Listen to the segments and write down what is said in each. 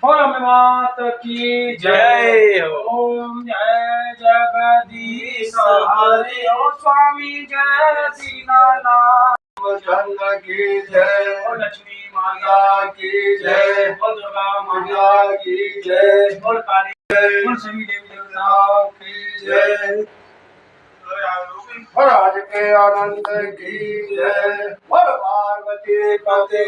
बोलो मात की जय हो। ओम जय जगदीश हरि ओ स्वामी जय दीनानाथ चंद की जय। ओ लक्ष्मी माता की जय। ओ दुर्गा माता की जय। ओ काली जय। ओ सभी देवी देवताओं की जय। महाराज के आनंद की जय। और पार्वती पति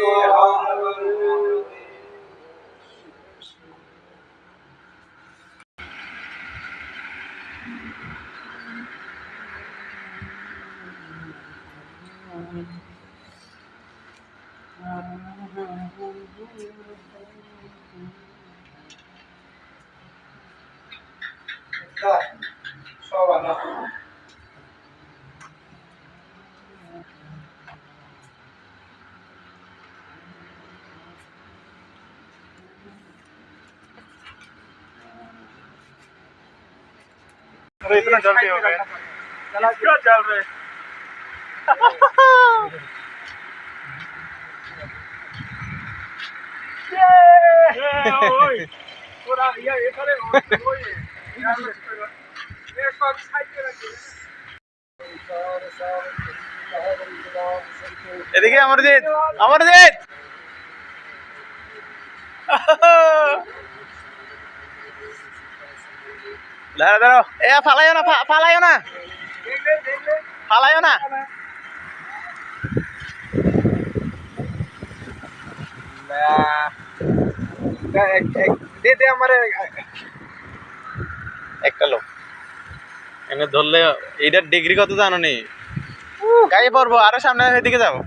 अरे इतना जल्दी हो गया, क्या चल रहे? এদিকে অমরজিৎ, অমরজিৎ দাঁড়া দাঁড়াও, এ ফালাইও না, ফালাইও না, ফালাইও না। দে দে আমারে একটা লোক এনে ধরলে এইটার ডিগ্রি কত জানো নি? গায়ে পড়বো, আরো সামনে এদিকে যাবো।